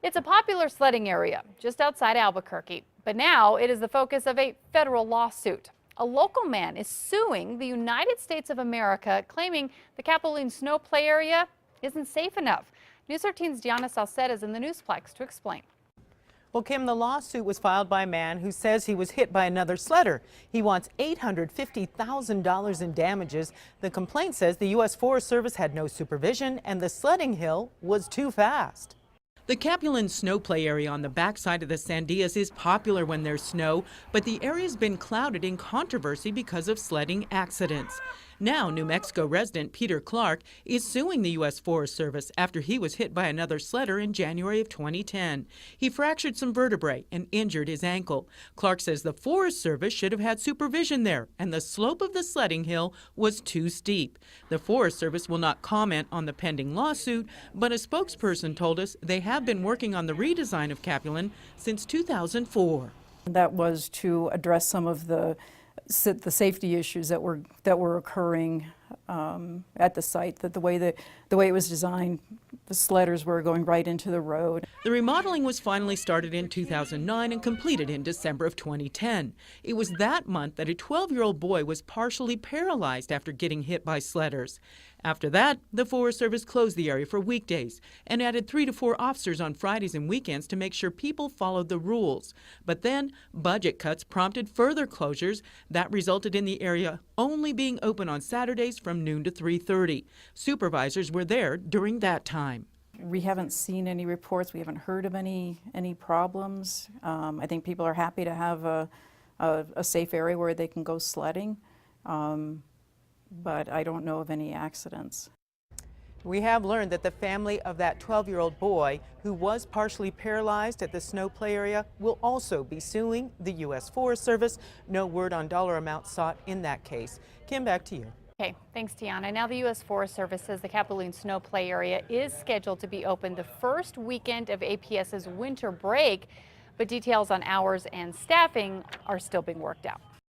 It's a popular sledding area just outside Albuquerque, but now it is the focus of a federal lawsuit. A local man is suing the United States of America, claiming the Capulín Snow play area isn't safe enough. News 13's Diana Salceda is in the Newsplex to explain. Well, Kim, the lawsuit was filed by a man who says he was hit by another sledder. He wants $850,000 in damages. The complaint says the U.S. Forest Service had no supervision and the sledding hill was too fast. The Capulín Snow play area on the backside of the Sandias is popular when there's snow, but the area's been clouded in controversy because of sledding accidents. Now, New Mexico resident Peter Clark is suing the U.S. Forest Service after he was hit by another sledder in January of 2010. He fractured some vertebrae and injured his ankle. Clark says the Forest Service should have had supervision there, and the slope of the sledding hill was too steep. The Forest Service will not comment on the pending lawsuit, but a spokesperson told us they have been working on the redesign of Capulín since 2004. That was to address some of the safety issues that were occurring at the site. That the way it was designed, the sledders were going right into the road. The remodeling was finally started in 2009 and completed in December of 2010. It was that month that a 12-year-old boy was partially paralyzed after getting hit by sledders. After that, the Forest Service closed the area for weekdays and added 3 to 4 officers on Fridays and weekends to make sure people followed the rules. But then, budget cuts prompted further closures. That resulted in the area only being open on Saturdays from noon to 3:30. Supervisors were there during that time. We haven't seen any reports. We haven't heard of any problems. I think people are happy to have a safe area where they can go sledding. But I don't know of any accidents. We have learned that the family of that 12-year-old boy who was partially paralyzed at the snow play area will also be suing the U.S. Forest Service. No word on dollar amount sought in that case. Kim, back to you. Okay, thanks, Tiana. Now the U.S. Forest Service says the Capulín Snow play area is scheduled to be open the first weekend of APS's winter break, but details on hours and staffing are still being worked out.